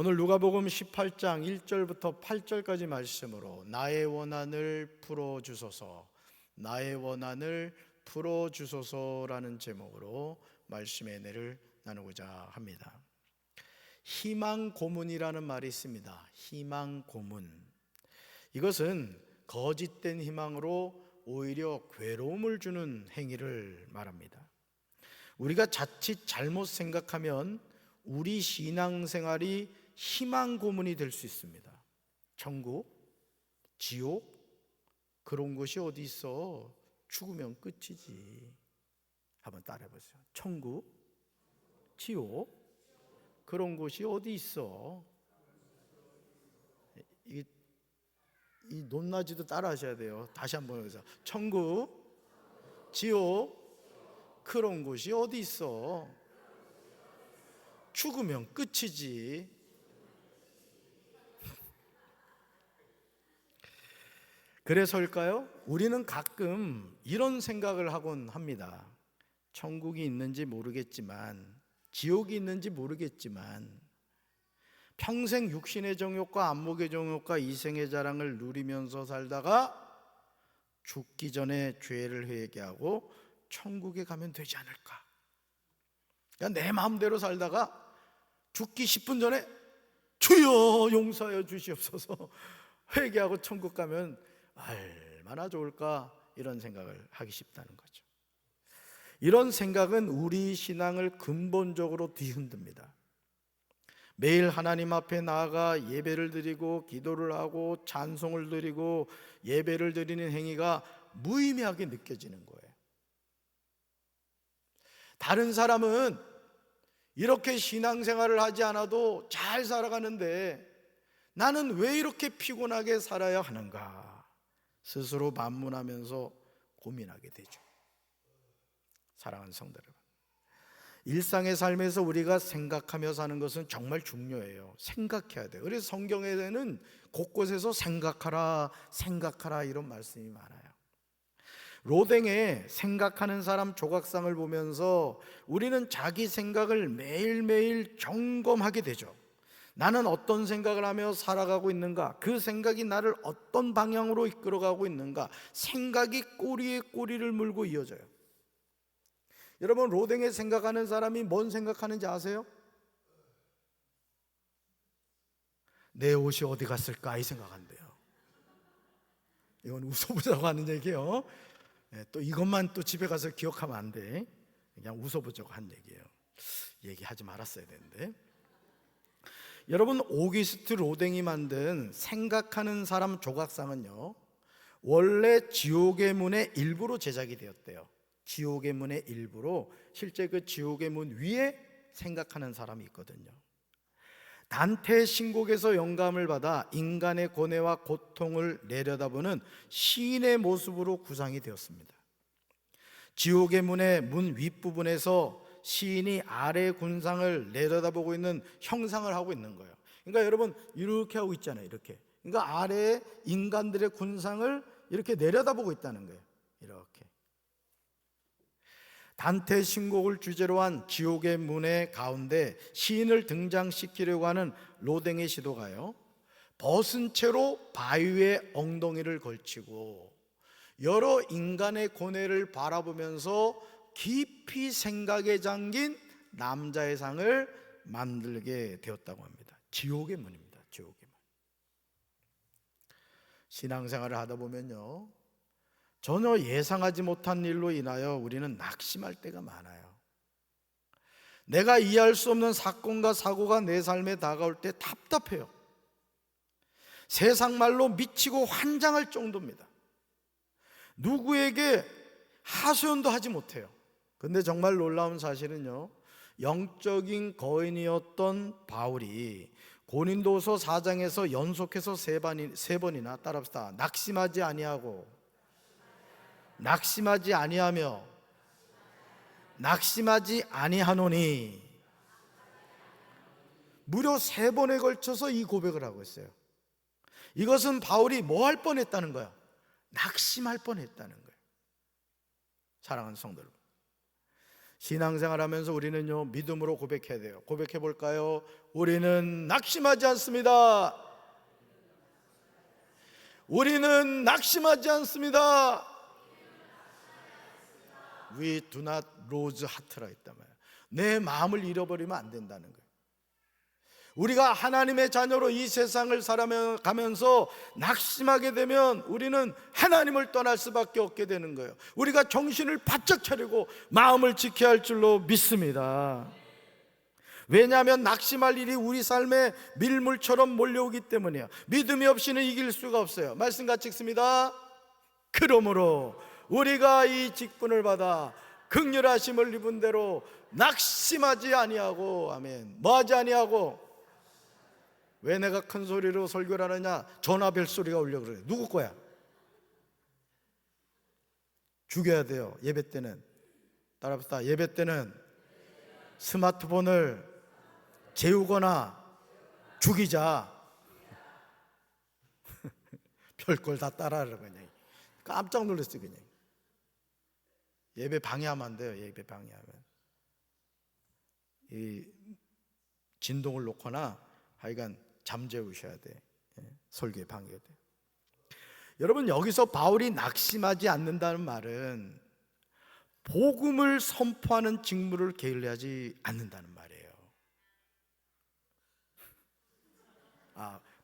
오늘 누가복음 18장 1절부터 8절까지 말씀으로 나의 원한을 풀어주소서, 나의 원한을 풀어주소서라는 제목으로 말씀의 은혜를 나누고자 합니다. 희망 고문이라는 말이 있습니다. 희망 고문. 이것은 거짓된 희망으로 오히려 괴로움을 주는 행위를 말합니다. 우리가 자칫 잘못 생각하면 우리 신앙생활이 희망 고문이 될 수 있습니다. 천국, 지옥, 그런 곳이 어디 있어? 죽으면 끝이지. 한번 따라해 보세요. 천국, 지옥, 그런 곳이 어디 있어? 이 높낮이도 따라 하셔야 돼요. 다시 한번 해서 천국, 지옥, 그런 곳이 어디 있어? 죽으면 끝이지. 그래서일까요? 우리는 가끔 이런 생각을 하곤 합니다. 천국이 있는지 모르겠지만, 지옥이 있는지 모르겠지만, 평생 육신의 정욕과 안목의 정욕과 이생의 자랑을 누리면서 살다가 죽기 전에 죄를 회개하고 천국에 가면 되지 않을까? 그러니까 내 마음대로 살다가 죽기 10분 전에 주여 용서하여 주시옵소서 회개하고 천국 가면 얼마나 좋을까, 이런 생각을 하기 쉽다는 거죠. 이런 생각은 우리 신앙을 근본적으로 뒤흔듭니다. 매일 하나님 앞에 나아가 예배를 드리고 기도를 하고 찬송을 드리고 예배를 드리는 행위가 무의미하게 느껴지는 거예요. 다른 사람은 이렇게 신앙생활을 하지 않아도 잘 살아가는데 나는 왜 이렇게 피곤하게 살아야 하는가? 스스로 반문하면서 고민하게 되죠. 사랑하는 성도 여러분, 일상의 삶에서 우리가 생각하며 사는 것은 정말 중요해요. 생각해야 돼요. 그래서 성경에는 곳곳에서 생각하라, 생각하라 이런 말씀이 많아요. 로댕의 생각하는 사람 조각상을 보면서 우리는 자기 생각을 매일매일 점검하게 되죠. 나는 어떤 생각을 하며 살아가고 있는가? 그 생각이 나를 어떤 방향으로 이끌어가고 있는가? 생각이 꼬리에 꼬리를 물고 이어져요. 여러분, 로댕에 생각하는 사람이 뭔 생각하는지 아세요? 내 옷이 어디 갔을까? 이 생각한대요. 이건 웃어보자고 하는 얘기예요. 또 이것만 또 집에 가서 기억하면 안 돼. 그냥 웃어보자고 한 얘기예요. 얘기하지 말았어야 되는데. 여러분, 오기스트 로댕이 만든 생각하는 사람 조각상은요, 원래 지옥의 문의 일부로 제작이 되었대요. 지옥의 문의 일부로. 실제 그 지옥의 문 위에 생각하는 사람이 있거든요. 단테의 신곡에서 영감을 받아 인간의 고뇌와 고통을 내려다보는 시인의 모습으로 구상이 되었습니다. 지옥의 문의 문 윗부분에서 시인이 아래 군상을 내려다보고 있는 형상을 하고 있는 거예요. 그러니까 여러분, 이렇게 하고 있잖아요. 이렇게. 그러니까 아래에 인간들의 군상을 이렇게 내려다보고 있다는 거예요. 이렇게. 단테 신곡을 주제로 한 지옥의 문의 가운데 시인을 등장시키려고 하는 로댕의 시도가요, 벗은 채로 바위에 엉덩이를 걸치고 여러 인간의 고뇌를 바라보면서 깊이 생각에 잠긴 남자의 상을 만들게 되었다고 합니다. 지옥의 문입니다. 지옥의 문. 신앙생활을 하다 보면요, 전혀 예상하지 못한 일로 인하여 우리는 낙심할 때가 많아요. 내가 이해할 수 없는 사건과 사고가 내 삶에 다가올 때 답답해요. 세상 말로 미치고 환장할 정도입니다. 누구에게 하소연도 하지 못해요. 근데 정말 놀라운 사실은요, 영적인 거인이었던 바울이 고린도서 4장에서 연속해서 세 번이나 따라합시다. 낙심하지 아니하고, 낙심하지 아니하며, 낙심하지 아니하노니, 무려 3번에 걸쳐서 이 고백을 하고 있어요. 이것은 바울이 뭐 할 뻔했다는 거야? 낙심할 뻔했다는 거예요. 사랑하는 성도 여러분, 신앙생활하면서 우리는요, 믿음으로 고백해야 돼요. 고백해 볼까요? 우리는 낙심하지 않습니다. 우리는 낙심하지 않습니다. We do not lose heart라 했단 말이에요. 내 마음을 잃어버리면 안 된다는 거예요. 우리가 하나님의 자녀로 이 세상을 살아가면서 낙심하게 되면 우리는 하나님을 떠날 수밖에 없게 되는 거예요. 우리가 정신을 바짝 차리고 마음을 지켜야 할 줄로 믿습니다. 왜냐하면 낙심할 일이 우리 삶에 밀물처럼 몰려오기 때문이에요. 믿음이 없이는 이길 수가 없어요. 말씀 같이 읽습니다. 그러므로 우리가 이 직분을 받아 긍휼하심을 입은 대로 낙심하지 아니하고, 아멘, 뭐하지 아니하고. 왜 내가 큰 소리로 설교를 하느냐? 전화벨 소리가 울려 그래요. 누구 거야? 죽여야 돼요. 예배 때는. 따라합시다. 예배 때는 스마트폰을 재우거나 죽이자. 별걸 다 따라하라 그냥. 깜짝 놀랐어요 그냥. 예배 방해하면 안 돼요. 예배 방해하면 이 진동을 놓거나 하여간 잠재우셔야 돼. 설교에 방해가 돼. 여러분, 여기서 바울이 낙심하지 않는다는 말은 복음을 선포하는 직무를 게을리하지 않는다는 말이에요.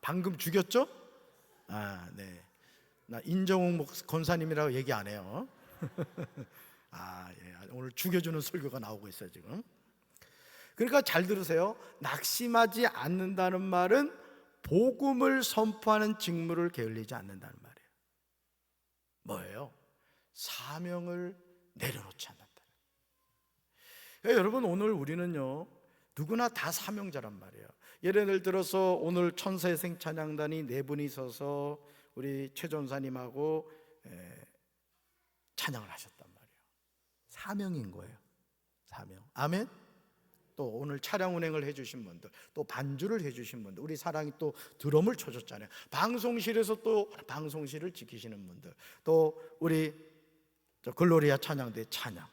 방금 죽였죠? 네. 나 인정웅 권사님이라고 얘기 안 해요. 예. 오늘 죽여주는 설교가 나오고 있어요 지금. 그러니까 잘 들으세요. 낙심하지 않는다는 말은 복음을 선포하는 직무를 게을리지 않는다는 말이에요. 뭐예요? 사명을 내려놓지 않는다. 그러니까 여러분, 오늘 우리는요, 누구나 다 사명자란 말이에요. 예를 들어서 오늘 천사의생 찬양단이 4분이 서서 우리 최 전사님하고 찬양을 하셨단 말이에요. 사명인 거예요. 사명. 아멘. 또 오늘 차량 운행을 해주신 분들, 또 반주를 해주신 분들, 우리 사랑이 또 드럼을 쳐줬잖아요. 방송실에서 또 방송실을 지키시는 분들, 또 우리 글로리아 찬양대 찬양,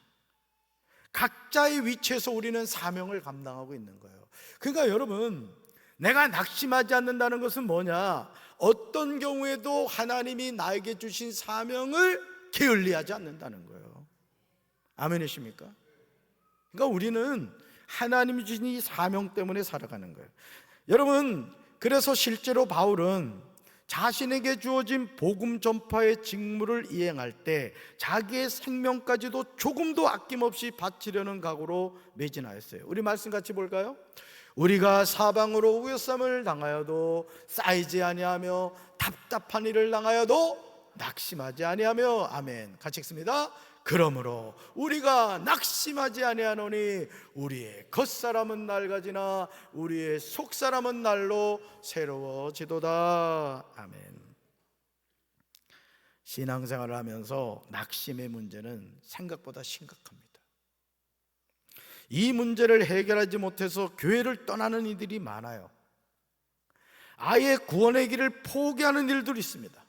각자의 위치에서 우리는 사명을 감당하고 있는 거예요. 그러니까 여러분, 내가 낙심하지 않는다는 것은 뭐냐? 어떤 경우에도 하나님이 나에게 주신 사명을 게을리하지 않는다는 거예요. 아멘이십니까? 그러니까 우리는 하나님이 주신 이 사명 때문에 살아가는 거예요. 여러분, 그래서 실제로 바울은 자신에게 주어진 복음 전파의 직무를 이행할 때 자기의 생명까지도 조금도 아낌없이 바치려는 각오로 매진하였어요. 우리 말씀 같이 볼까요? 우리가 사방으로 우겨쌈을 당하여도 쌓이지 아니하며 답답한 일을 당하여도 낙심하지 아니하며, 아멘. 같이 읽습니다. 그러므로 우리가 낙심하지 아니하노니 우리의 겉사람은 낡아지나 우리의 속사람은 날로 새로워지도다. 아멘. 신앙생활을 하면서 낙심의 문제는 생각보다 심각합니다. 이 문제를 해결하지 못해서 교회를 떠나는 이들이 많아요. 아예 구원의 길을 포기하는 일들이 있습니다.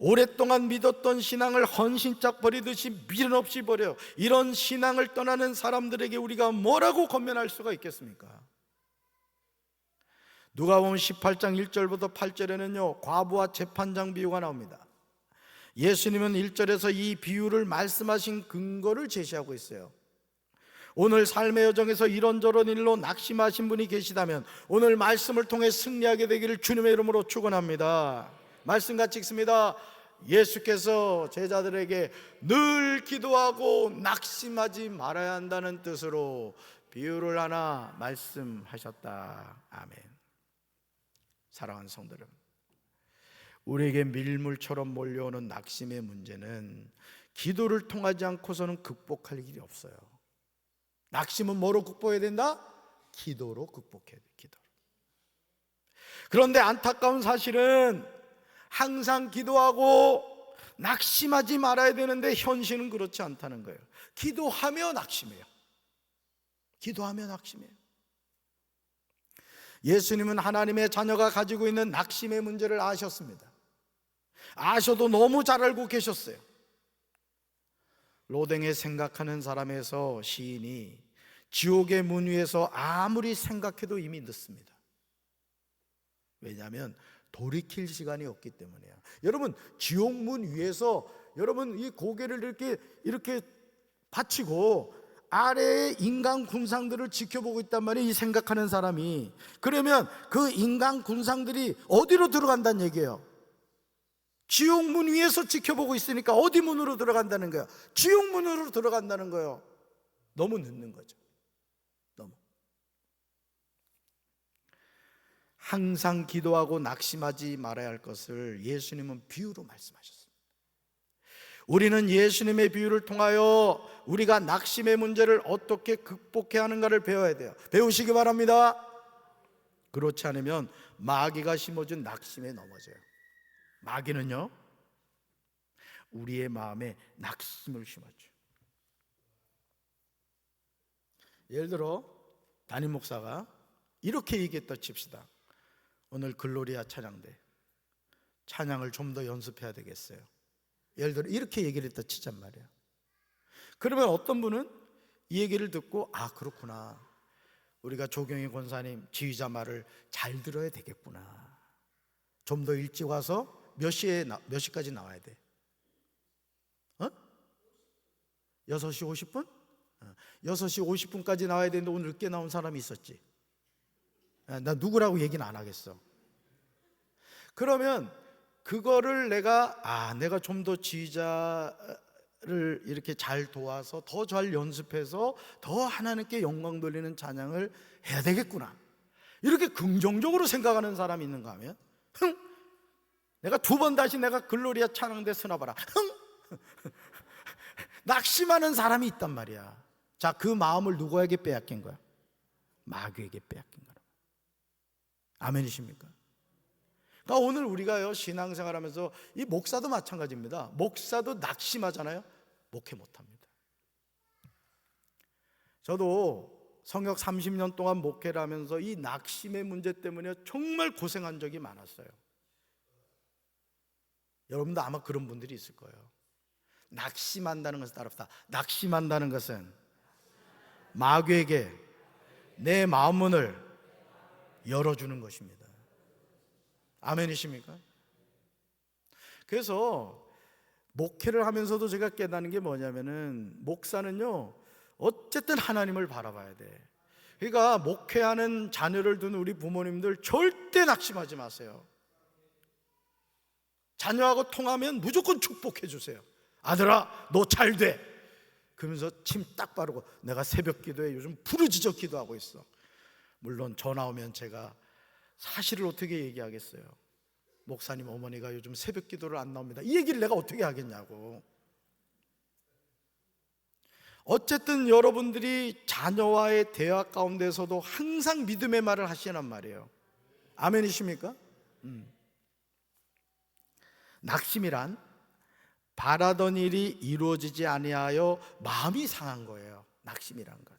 오랫동안 믿었던 신앙을 헌신짝 버리듯이 미련 없이 버려요. 이런 신앙을 떠나는 사람들에게 우리가 뭐라고 권면할 수가 있겠습니까? 누가복음 18장 1절부터 8절에는요, 과부와 재판장 비유가 나옵니다. 예수님은 1절에서 이 비유를 말씀하신 근거를 제시하고 있어요. 오늘 삶의 여정에서 이런저런 일로 낙심하신 분이 계시다면 오늘 말씀을 통해 승리하게 되기를 주님의 이름으로 축원합니다. 말씀 같이 읽습니다. 예수께서 제자들에게 늘 기도하고 낙심하지 말아야 한다는 뜻으로 비유를 하나 말씀하셨다. 아멘. 사랑하는 성도 여러분, 우리에게 밀물처럼 몰려오는 낙심의 문제는 기도를 통하지 않고서는 극복할 길이 없어요. 낙심은 뭐로 극복해야 된다? 기도로 극복해야 돼. 기도로. 그런데 안타까운 사실은 항상 기도하고 낙심하지 말아야 되는데 현실은 그렇지 않다는 거예요. 기도하며 낙심해요. 기도하며 낙심해요. 예수님은 하나님의 자녀가 가지고 있는 낙심의 문제를 아셨습니다. 아셔도 너무 잘 알고 계셨어요. 로댕에 생각하는 사람에서 시인이 지옥의 문 위에서 아무리 생각해도 이미 늦습니다. 왜냐하면 돌이킬 시간이 없기 때문이에요. 여러분, 지옥 문 위에서 여러분 이 고개를 이렇게 받치고 아래의 인간 군상들을 지켜보고 있단 말이에요, 이 생각하는 사람이. 그러면 그 인간 군상들이 어디로 들어간다는 얘기예요? 지옥 문 위에서 지켜보고 있으니까 어디 문으로 들어간다는 거예요? 지옥 문으로 들어간다는 거예요. 너무 늦는 거죠. 너무. 항상 기도하고 낙심하지 말아야 할 것을 예수님은 비유로 말씀하셨습니다. 우리는 예수님의 비유를 통하여 우리가 낙심의 문제를 어떻게 극복해야 하는가를 배워야 돼요. 배우시기 바랍니다. 그렇지 않으면 마귀가 심어준 낙심에 넘어져요. 마귀는요, 우리의 마음에 낙심을 심어줘. 예를 들어 담임 목사가 이렇게 얘기했다 칩시다. 오늘 글로리아 찬양대 찬양을 좀 더 연습해야 되겠어요. 예를 들어 이렇게 얘기를 했다 치잔 말이야. 그러면 어떤 분은 이 얘기를 듣고, 아 그렇구나, 우리가 조경희 권사님 지휘자 말을 잘 들어야 되겠구나, 좀 더 일찍 와서 몇 시까지 나와야 돼? 6시 50분? 6시 50분까지 나와야 되는데 오늘 늦게 나온 사람이 있었지. 나 누구라고 얘기는 안 하겠어. 그러면 그거를 내가 좀 더 지휘자를 이렇게 잘 도와서 더 잘 연습해서 더 하나님께 영광 돌리는 찬양을 해야 되겠구나, 이렇게 긍정적으로 생각하는 사람이 있는가 하면, 내가 두 번 다시 내가 글로리아 찬양대 서나봐라, 낙심하는 사람이 있단 말이야. 자, 그 마음을 누구에게 빼앗긴 거야? 마귀에게 빼앗긴 거야. 아멘이십니까? 그러니까 오늘 우리가요, 신앙생활하면서, 이 목사도 마찬가지입니다. 목사도 낙심하잖아요. 목회 못합니다. 저도 성역 30년 동안 목회를 하면서 이 낙심의 문제 때문에 정말 고생한 적이 많았어요. 여러분도 아마 그런 분들이 있을 거예요. 낙심한다는 것은 따릅니다. 낙심한다는 것은 마귀에게 내 마음 문을 열어주는 것입니다. 아멘이십니까? 그래서 목회를 하면서도 제가 깨닫는 게 뭐냐면은, 목사는요 어쨌든 하나님을 바라봐야 돼. 그러니까 목회하는 자녀를 둔 우리 부모님들 절대 낙심하지 마세요. 자녀하고 통하면 무조건 축복해 주세요. 아들아 너 잘 돼, 그러면서 침 딱 바르고, 내가 새벽 기도에 요즘 부르짖어 기도하고 있어. 물론 전화 오면 제가 사실을 어떻게 얘기하겠어요? 목사님 어머니가 요즘 새벽 기도를 안 나옵니다, 이 얘기를 내가 어떻게 하겠냐고. 어쨌든 여러분들이 자녀와의 대화 가운데서도 항상 믿음의 말을 하시란 말이에요. 아멘이십니까? 낙심이란 바라던 일이 이루어지지 아니하여 마음이 상한 거예요. 낙심이란 건.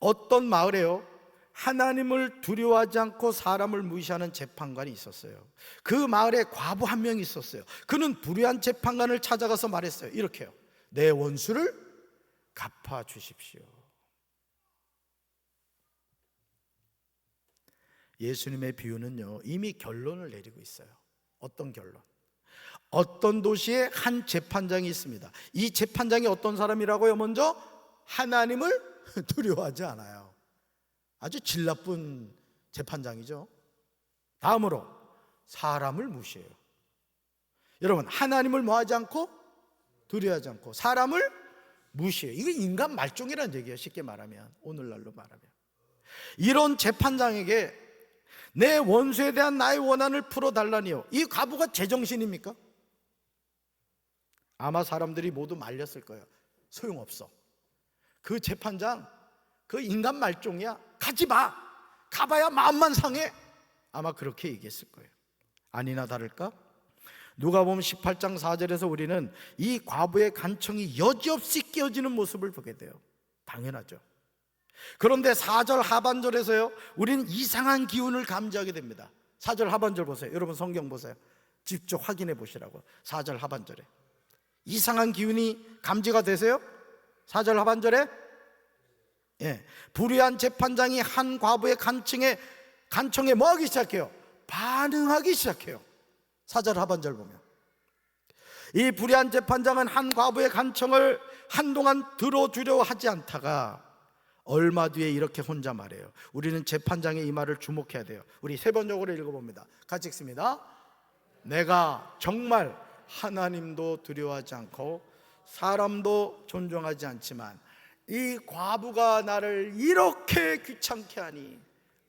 어떤 마을에요, 하나님을 두려워하지 않고 사람을 무시하는 재판관이 있었어요. 그 마을에 과부 한 명이 있었어요. 그는 불의한 재판관을 찾아가서 말했어요. 이렇게요: 내 원수를 갚아 주십시오. 예수님의 비유는요 이미 결론을 내리고 있어요. 어떤 결론? 어떤 도시에 한 재판장이 있습니다. 이 재판장이 어떤 사람이라고요? 먼저 하나님을 두려워하지 않아요. 아주 질 나쁜 재판장이죠. 다음으로 사람을 무시해요. 여러분, 하나님을 뭐하지 않고, 두려워하지 않고 사람을 무시해요. 이게 인간 말종이라는 얘기예요. 쉽게 말하면, 오늘날로 말하면. 이런 재판장에게 내 원수에 대한 나의 원한을 풀어달라니요, 이 과부가 제정신입니까? 아마 사람들이 모두 말렸을 거예요. 소용없어, 그 재판장 그 인간 말종이야, 가지마, 가봐야 마음만 상해, 아마 그렇게 얘기했을 거예요. 아니나 다를까, 누가복음 18장 4절에서 우리는 이 과부의 간청이 여지없이 깨어지는 모습을 보게 돼요. 당연하죠. 그런데 4절 하반절에서요 우리는 이상한 기운을 감지하게 됩니다. 4절 하반절 보세요. 여러분 성경 보세요. 직접 확인해 보시라고. 4절 하반절에 이상한 기운이 감지가 되세요? 4절 하반절에 불의한 재판장이 한 과부의 간청에 뭐 하기 시작해요? 반응하기 시작해요. 4절 하반절 보면 이 불의한 재판장은 한 과부의 간청을 한동안 들어주려 하지 않다가 얼마 뒤에 이렇게 혼자 말해요. 우리는 재판장의 이 말을 주목해야 돼요. 우리 세 번역으로 읽어봅니다. 같이 읽습니다. 내가 정말 하나님도 두려워하지 않고 사람도 존중하지 않지만 이 과부가 나를 이렇게 귀찮게 하니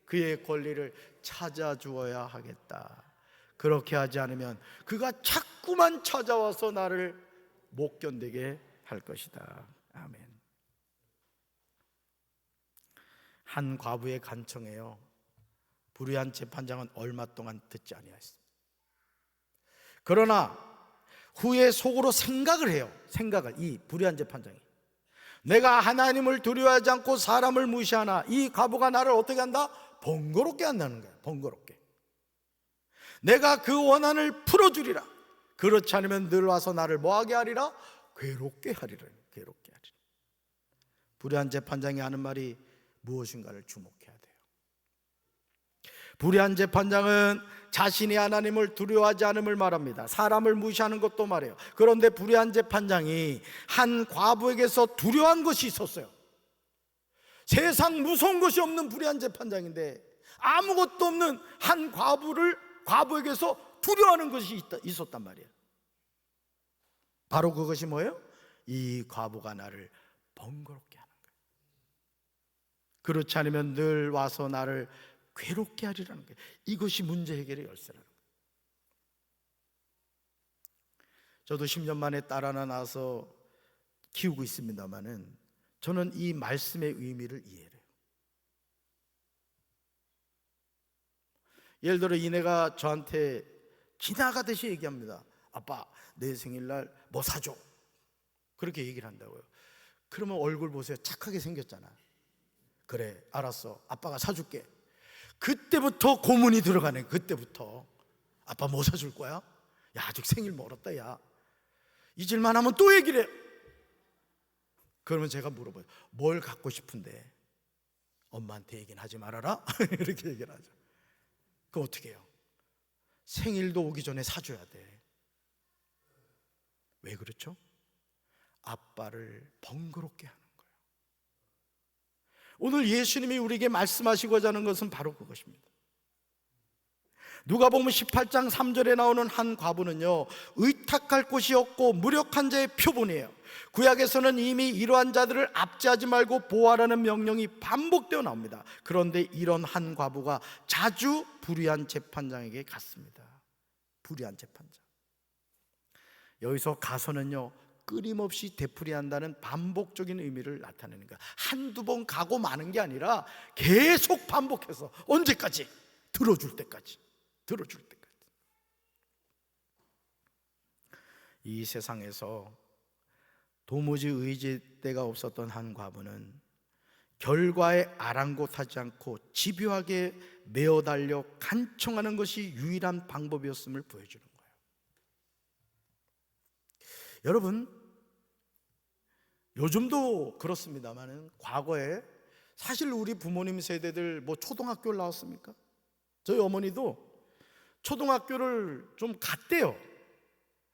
그의 권리를 찾아주어야 하겠다. 그렇게 하지 않으면 그가 자꾸만 찾아와서 나를 못 견디게 할 것이다. 아멘. 한 과부의 간청에요, 불의한 재판장은 얼마 동안 듣지 아니하였습니다. 그러나 후에 속으로 생각을 해요. 이 불의한 재판장이 내가 하나님을 두려워하지 않고 사람을 무시하나 이 과부가 나를 어떻게 한다? 번거롭게 한다는 거예요. 번거롭게. 내가 그 원한을 풀어주리라. 그렇지 않으면 늘 와서 나를 뭐하게 하리라? 괴롭게 하리라. 괴롭게 하리라. 불의한 재판장이 하는 말이 무엇인가를 주목해야 돼요. 불의한 재판장은 자신이 하나님을 두려워하지 않음을 말합니다. 사람을 무시하는 것도 말해요. 그런데 불의한 재판장이 한 과부에게서 두려워한 것이 있었어요. 세상 무서운 것이 없는 불의한 재판장인데 아무것도 없는 한 과부에게서 두려워하는 것이 있었단 말이에요. 바로 그것이 뭐예요? 이 과부가 나를 번거롭게 하는 거예요. 그렇지 않으면 늘 와서 나를 괴롭게 하리라는 거예요. 이것이 문제 해결의 열쇠라는 거예요. 저도 10년 만에 딸 하나 낳아서 키우고 있습니다만은 저는 이 말씀의 의미를 이해해요. 예를 들어 이내가 저한테 지나가듯이 얘기합니다. 아빠, 내 생일날 뭐 사줘. 그렇게 얘기를 한다고요. 그러면 얼굴 보세요. 착하게 생겼잖아. 그래, 알았어. 아빠가 사줄게. 그때부터 고문이 들어가네. 그때부터 아빠 뭐 사줄 거야? 야, 아직 생일 멀었다. 야, 잊을만 하면 또 얘기를 해. 그러면 제가 물어봐요. 뭘 갖고 싶은데? 엄마한테 얘기는 하지 말아라. 이렇게 얘기를 하죠. 그럼 어떻게 해요? 생일도 오기 전에 사줘야 돼. 왜 그렇죠? 아빠를 번거롭게 하는 거예요. 오늘 예수님이 우리에게 말씀하시고자 하는 것은 바로 그것입니다. 누가복음 18장 3절에 나오는 한 과부는요, 의탁할 곳이 없고 무력한 자의 표본이에요. 구약에서는 이미 이러한 자들을 압제하지 말고 보호하라는 명령이 반복되어 나옵니다. 그런데 이런 한 과부가 자주 불의한 재판장에게 갔습니다. 불의한 재판장. 여기서 가서는요, 끊임없이 되풀이한다는 반복적인 의미를 나타내는 거야. 한두 번 가고 마는 게 아니라 계속 반복해서 언제까지? 들어줄 때까지. 이 세상에서 도무지 의지할 데가 없었던 한 과부는 결과에 아랑곳하지 않고 집요하게 매어 달려 간청하는 것이 유일한 방법이었음을 보여주는 거예요. 여러분, 요즘도 그렇습니다만 과거에 사실 우리 부모님 세대들 뭐 초등학교를 나왔습니까? 저희 어머니도 초등학교를 좀 갔대요.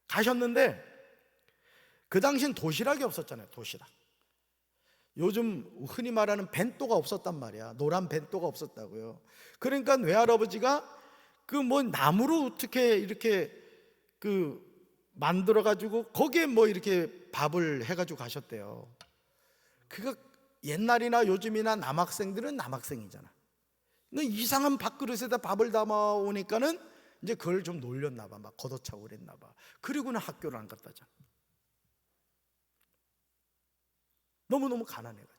가셨는데 그 당시엔 도시락이 없었잖아요. 도시락. 요즘 흔히 말하는 벤또가 없었단 말이야. 노란 벤또가 없었다고요. 그러니까 외할아버지가 그 뭐 나무로 어떻게 이렇게 그 만들어 가지고 거기에 뭐 이렇게 밥을 해 가지고 가셨대요. 그거 옛날이나 요즘이나 남학생들은 남학생이잖아. 이상한 밥그릇에다 밥을 담아 오니까는 이제 그걸 좀 놀렸나 봐. 막 걷어차고 그랬나 봐. 그리고는 학교를 안 갔다잖아. 너무너무 가난해가지고.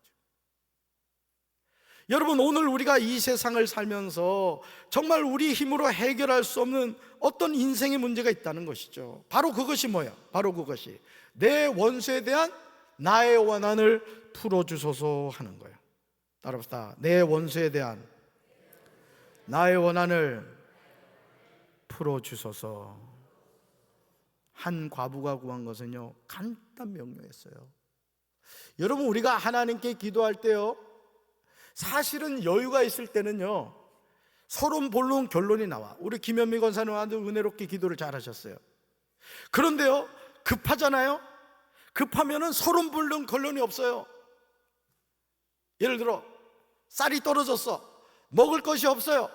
여러분, 오늘 우리가 이 세상을 살면서 정말 우리 힘으로 해결할 수 없는 어떤 인생의 문제가 있다는 것이죠. 바로 그것이 뭐예요? 바로 그것이 내 원수에 대한 나의 원한을 풀어주소서 하는 거예요. 따라합시다. 내 원수에 대한 나의 원한을 풀어주소서. 한 과부가 구한 것은요, 간단 명료했어요. 여러분, 우리가 하나님께 기도할 때요, 사실은 여유가 있을 때는요, 서론 본론 결론이 나와. 우리 김현미 권사님 아주 은혜롭게 기도를 잘하셨어요. 그런데요, 급하잖아요. 급하면은 서론 본론 결론이 없어요. 예를 들어 쌀이 떨어졌어, 먹을 것이 없어요.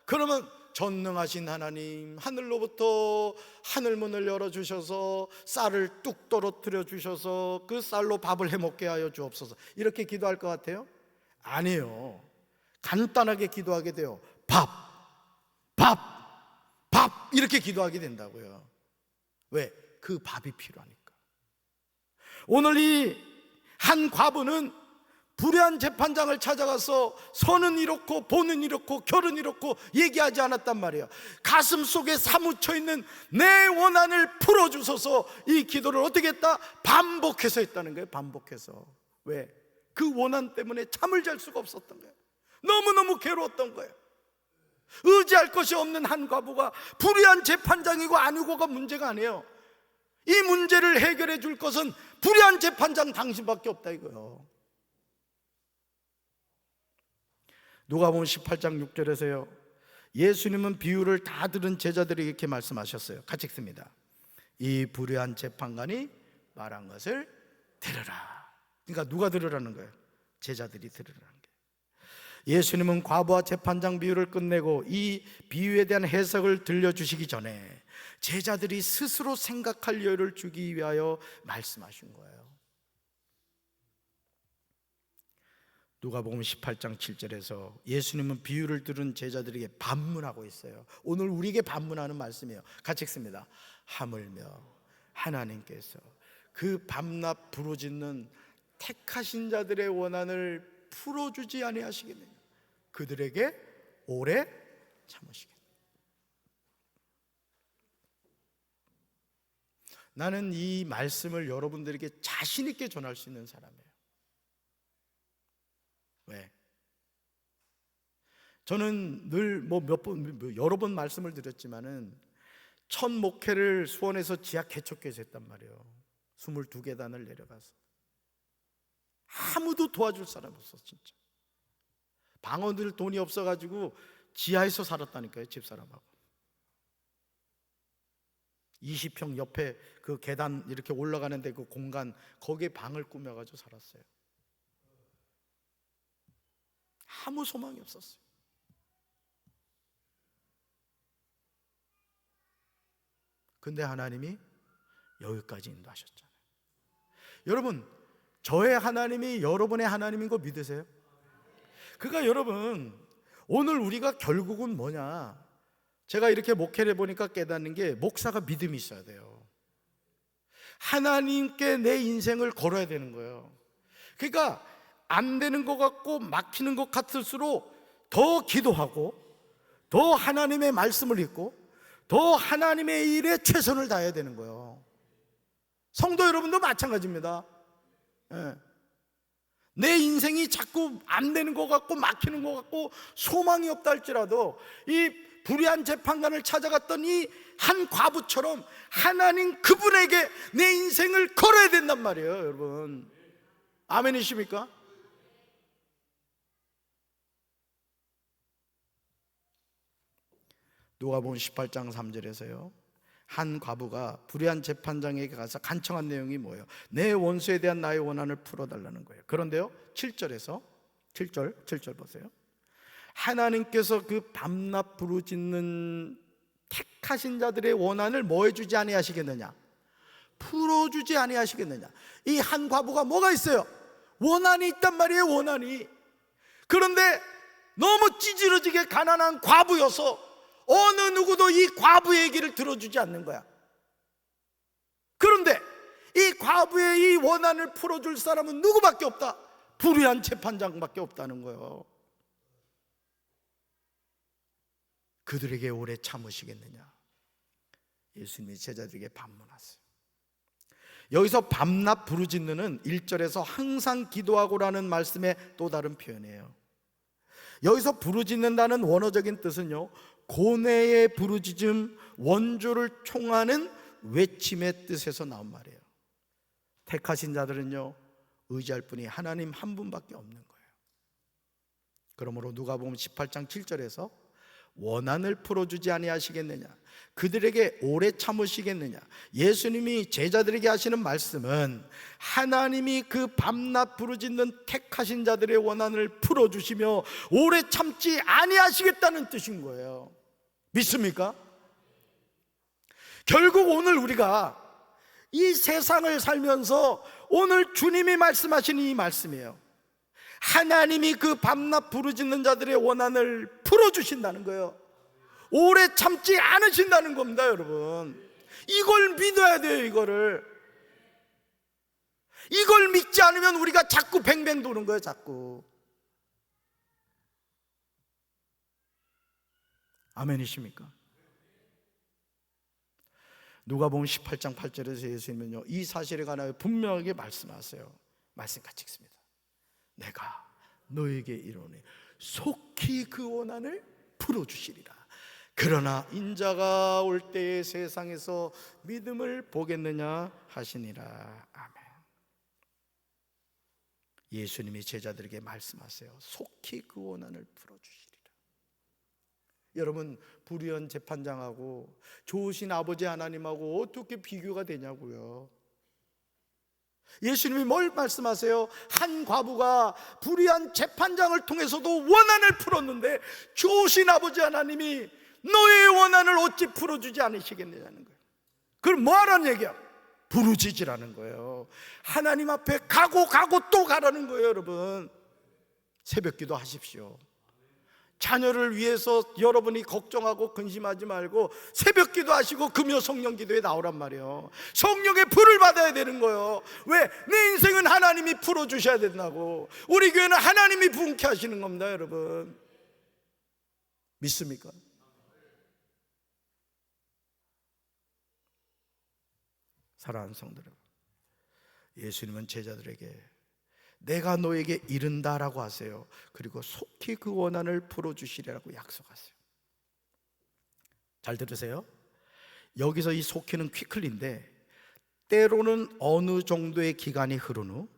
그러면 전능하신 하나님, 하늘로부터 하늘문을 열어주셔서 쌀을 뚝 떨어뜨려 주셔서 그 쌀로 밥을 해먹게 하여 주옵소서, 이렇게 기도할 것 같아요? 아니에요. 간단하게 기도하게 돼요. 밥, 밥, 밥, 이렇게 기도하게 된다고요. 왜? 그 밥이 필요하니까. 오늘 이 한 과부는 불의한 재판장을 찾아가서 선은 이렇고 보는 이렇고 결은 이렇고 얘기하지 않았단 말이에요. 가슴 속에 사무쳐 있는 내 원한을 풀어주소서, 이 기도를 어떻게 했다? 반복해서 했다는 거예요. 반복해서. 왜? 그 원한 때문에 잠을 잘 수가 없었던 거예요. 너무너무 괴로웠던 거예요. 의지할 것이 없는 한 과부가 불의한 재판장이고 아니고가 문제가 아니에요. 이 문제를 해결해 줄 것은 불의한 재판장 당신밖에 없다 이거예요. 누가복음 18장 6절에서요, 예수님은 비유를 다 들은 제자들에게 이렇게 말씀하셨어요. 같이 읽습니다. 이 불의한 재판관이 말한 것을 들으라. 그러니까 누가 들으라는 거예요? 제자들이 들으라는 거예요. 예수님은 과부와 재판장 비유를 끝내고 이 비유에 대한 해석을 들려주시기 전에 제자들이 스스로 생각할 여유를 주기 위하여 말씀하신 거예요. 누가복음 18장 7절에서 예수님은 비유를 들은 제자들에게 반문하고 있어요. 오늘 우리에게 반문하는 말씀이에요. 같이 읽습니다. 하물며 하나님께서 그 밤낮 부르짖는 택하신 자들의 원한을 풀어주지 아니하시겠느냐. 그들에게 오래 참으시겠느냐. 나는 이 말씀을 여러분들에게 자신 있게 전할 수 있는 사람이에요. 왜? 저는 늘 여러 번 말씀을 드렸지만은 첫 목회를 수원에서 지하 개척교회에서 했단 말이에요. 22계단을 내려가서 아무도 도와줄 사람 없어. 진짜 방언들 돈이 없어가지고 지하에서 살았다니까요. 집사람하고 20평 옆에 그 계단 이렇게 올라가는데 그 공간, 거기에 방을 꾸며가지고 살았어요. 아무 소망이 없었어요. 근데 하나님이 여기까지 인도하셨잖아요. 여러분, 저의 하나님이 여러분의 하나님인 거 믿으세요? 그러니까 여러분, 오늘 우리가 결국은 뭐냐, 제가 이렇게 목회를 해보니까 깨닫는 게, 목사가 믿음이 있어야 돼요. 하나님께 내 인생을 걸어야 되는 거예요. 그러니까 안 되는 것 같고 막히는 것 같을수록 더 기도하고, 더 하나님의 말씀을 읽고, 더 하나님의 일에 최선을 다해야 되는 거예요. 성도 여러분도 마찬가지입니다. 내 인생이 자꾸 안 되는 것 같고 막히는 것 같고 소망이 없다 할지라도, 이 불의한 재판관을 찾아갔던 이 한 과부처럼 하나님 그분에게 내 인생을 걸어야 된단 말이에요. 여러분, 아멘이십니까? 누가복음 18장 3절에서요, 한 과부가 불의한 재판장에게 가서 간청한 내용이 뭐예요? 내 원수에 대한 나의 원한을 풀어달라는 거예요. 그런데요, 7절에서 7절 보세요. 하나님께서 그 밤낮 부르짖는 택하신 자들의 원한을 뭐 해주지 아니하시겠느냐? 풀어주지 아니하시겠느냐? 이 한 과부가 뭐가 있어요? 원한이 있단 말이에요. 원한이. 그런데 너무 찌질어지게 가난한 과부여서 어느 누구도 이 과부 얘기를 들어주지 않는 거야. 그런데 이 과부의 이 원한을 풀어줄 사람은 누구밖에 없다? 불의한 재판장밖에 없다는 거예요. 그들에게 오래 참으시겠느냐? 예수님이 제자들에게 반문하세요. 여기서 밤낮 부르짖는 1절에서 항상 기도하고라는 말씀의 또 다른 표현이에요. 여기서 부르짖는다는 원어적인 뜻은요, 고뇌의 부르짖음, 원조를 총하는 외침의 뜻에서 나온 말이에요. 택하신 자들은요, 의지할 분이 하나님 한 분밖에 없는 거예요. 그러므로 누가복음 18장 7절에서 원한을 풀어주지 아니하시겠느냐, 그들에게 오래 참으시겠느냐, 예수님이 제자들에게 하시는 말씀은 하나님이 그 밤낮 부르짖는 택하신 자들의 원한을 풀어주시며 오래 참지 아니하시겠다는 뜻인 거예요. 믿습니까? 결국 오늘 우리가 이 세상을 살면서 오늘 주님이 말씀하신 이 말씀이에요. 하나님이 그 밤낮 부르짖는 자들의 원한을 풀어주신다는 거예요. 오래 참지 않으신다는 겁니다, 여러분. 이걸 믿어야 돼요. 이걸 믿지 않으면 우리가 자꾸 뱅뱅 도는 거예요. 자꾸. 아멘이십니까? 누가복음 18장 8절에서 예수님은요, 이 사실에 관하여 분명하게 말씀하세요. 말씀 같이 읽습니다. 내가 너에게 이르노니 속히 그 원한을 풀어주시리라. 그러나 인자가 올 때에 세상에서 믿음을 보겠느냐 하시니라. 아멘. 예수님이 제자들에게 말씀하세요. 속히 그 원한을 풀어주시리라. 여러분, 불의한 재판장하고 좋으신 아버지 하나님하고 어떻게 비교가 되냐고요. 예수님이 뭘 말씀하세요? 한 과부가 불의한 재판장을 통해서도 원한을 풀었는데 좋으신 아버지 하나님이 너의 원한을 어찌 풀어주지 않으시겠느냐는 거예요. 그럼 뭐 하라는 얘기야? 부르짖으라는 거예요. 하나님 앞에 가고 또 가라는 거예요. 여러분, 새벽기도 하십시오. 자녀를 위해서 여러분이 걱정하고 근심하지 말고 새벽기도 하시고 금요 성령기도에 나오란 말이에요. 성령의 불을 받아야 되는 거예요. 왜? 내 인생은 하나님이 풀어주셔야 된다고. 우리 교회는 하나님이 부흥케 하시는 겁니다, 여러분. 믿습니까? 사랑하는 성도 여러분, 예수님은 제자들에게 내가 너에게 이른다라고 하세요. 그리고 속히 그 원한을 풀어주시리라고 약속하세요. 잘 들으세요. 여기서 이 속히는 퀵클리인데 때로는 어느 정도의 기간이 흐른 후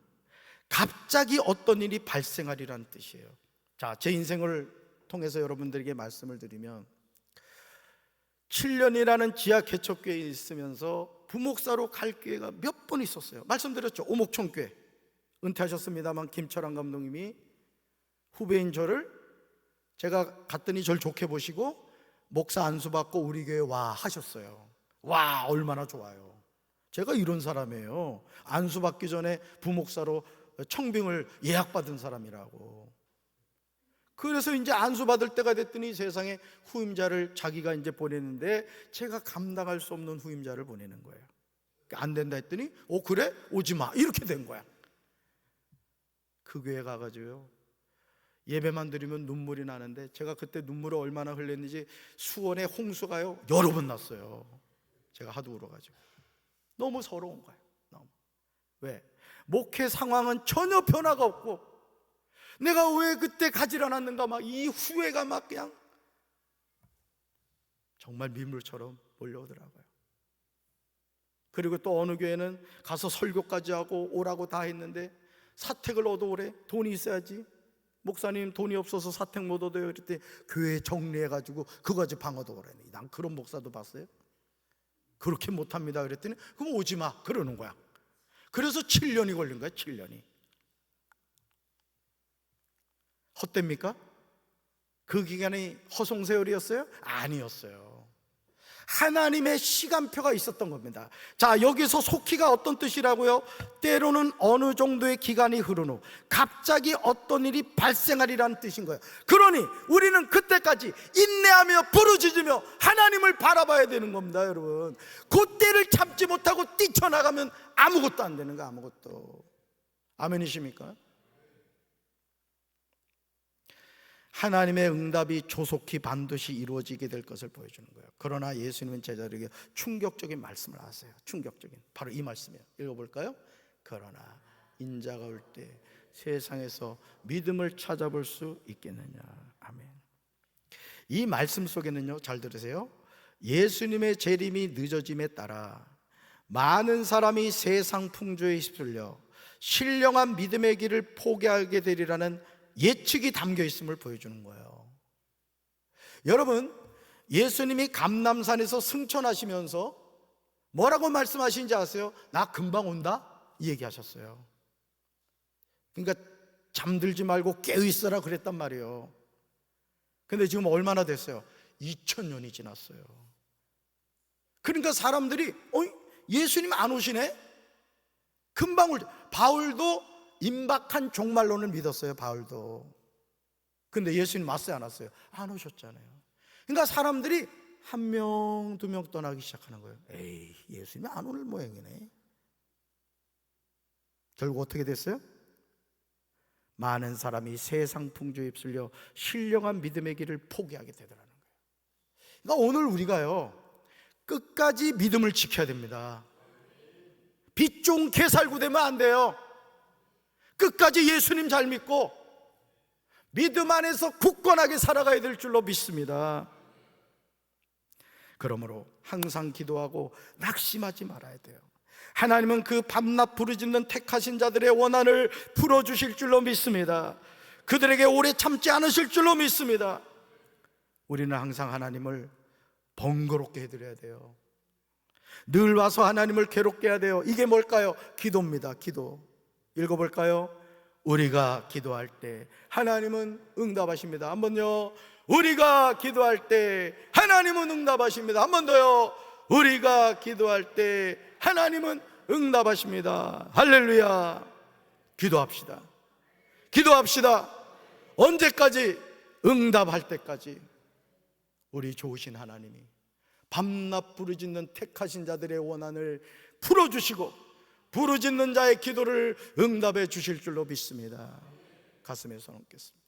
갑자기 어떤 일이 발생하리라는 뜻이에요. 자, 제 인생을 통해서 여러분들에게 말씀을 드리면 7년이라는 지하 개척교회에 있으면서 부목사로 갈 기회가 몇 번 있었어요. 말씀드렸죠. 오목천교회 은퇴하셨습니다만 김철환 감독님이 후배인 저를, 제가 갔더니 저를 좋게 보시고 목사 안수받고 우리 교회 와 하셨어요. 와, 얼마나 좋아요. 제가 이런 사람이에요. 안수받기 전에 부목사로 청빙을 예약받은 사람이라고. 그래서 이제 안수받을 때가 됐더니 세상에 후임자를 자기가 이제 보내는데 제가 감당할 수 없는 후임자를 보내는 거예요. 안 된다 했더니 그래? 오지 마. 이렇게 된 거야. 그 교회 가가지고요, 예배만 드리면 눈물이 나는데 제가 그때 눈물을 얼마나 흘렸는지 수원에 홍수가요 여러 번 났어요. 제가 하도 울어가지고 너무 서러운 거예요. 너무. 왜? 목회 상황은 전혀 변화가 없고 내가 왜 그때 가지 않았는가, 막 이 후회가 막 그냥 정말 민물처럼 몰려오더라고요. 그리고 또 어느 교회는 가서 설교까지 하고 오라고 다 했는데 사택을 얻어오래. 돈이 있어야지. 목사님 돈이 없어서 사택 못 얻어요. 그랬더니 교회 정리해가지고 그거 가지고 방 얻어오래. 난 그런 목사도 봤어요. 그렇게 못합니다. 그랬더니 그럼 오지 마 그러는 거야. 그래서 7년이 걸린 거야. 7년이. 헛됩니까? 그 기간이 허송세월이었어요? 아니었어요. 하나님의 시간표가 있었던 겁니다. 자, 여기서 속히가 어떤 뜻이라고요? 때로는 어느 정도의 기간이 흐른 후 갑자기 어떤 일이 발생하리라는 뜻인 거예요. 그러니 우리는 그때까지 인내하며 부르짖으며 하나님을 바라봐야 되는 겁니다, 여러분. 그때를 참지 못하고 뛰쳐나가면 아무것도 안 되는 거예요. 아무것도. 아멘이십니까? 하나님의 응답이 조속히 반드시 이루어지게 될 것을 보여주는 거예요. 그러나 예수님은 제자들에게 충격적인 말씀을 하세요. 충격적인, 바로 이 말씀이에요. 읽어볼까요? 그러나 인자가 올 때 세상에서 믿음을 찾아볼 수 있겠느냐. 아멘. 이 말씀 속에는요, 잘 들으세요, 예수님의 재림이 늦어짐에 따라 많은 사람이 세상 풍조에 휩쓸려 신령한 믿음의 길을 포기하게 되리라는 예측이 담겨 있음을 보여주는 거예요. 여러분, 예수님이 감람산에서 승천하시면서 뭐라고 말씀하신지 아세요? 나 금방 온다? 이 얘기하셨어요. 그러니까 잠들지 말고 깨어있어라 그랬단 말이에요. 근데 지금 얼마나 됐어요? 2000년이 지났어요. 그러니까 사람들이 예수님 안 오시네? 금방 올. 바울도 임박한 종말론을 믿었어요. 바울도. 근데 예수님 왔어요 안 왔어요? 안 오셨잖아요. 그러니까 사람들이 한 명, 두 명 떠나기 시작하는 거예요. 에이, 예수님이 안 올 모양이네. 결국 어떻게 됐어요? 많은 사람이 세상 풍조에 휩쓸려 신령한 믿음의 길을 포기하게 되더라는 거예요. 그러니까 오늘 우리가요, 끝까지 믿음을 지켜야 됩니다. 빛 좋게 살고 되면 안 돼요. 끝까지 예수님 잘 믿고 믿음 안에서 굳건하게 살아가야 될 줄로 믿습니다. 그러므로 항상 기도하고 낙심하지 말아야 돼요. 하나님은 그 밤낮 부르짖는 택하신 자들의 원한을 풀어주실 줄로 믿습니다. 그들에게 오래 참지 않으실 줄로 믿습니다. 우리는 항상 하나님을 번거롭게 해드려야 돼요. 늘 와서 하나님을 괴롭게 해야 돼요. 이게 뭘까요? 기도입니다. 기도. 읽어볼까요? 우리가 기도할 때 하나님은 응답하십니다. 한 번요. 우리가 기도할 때 하나님은 응답하십니다. 한 번 더요. 우리가 기도할 때 하나님은 응답하십니다. 할렐루야. 기도합시다. 기도합시다. 언제까지? 응답할 때까지. 우리 좋으신 하나님이 밤낮 부르짖는 택하신 자들의 원한을 풀어주시고 부르짖는 자의 기도를 응답해 주실 줄로 믿습니다. 가슴에 손 얹겠습니다.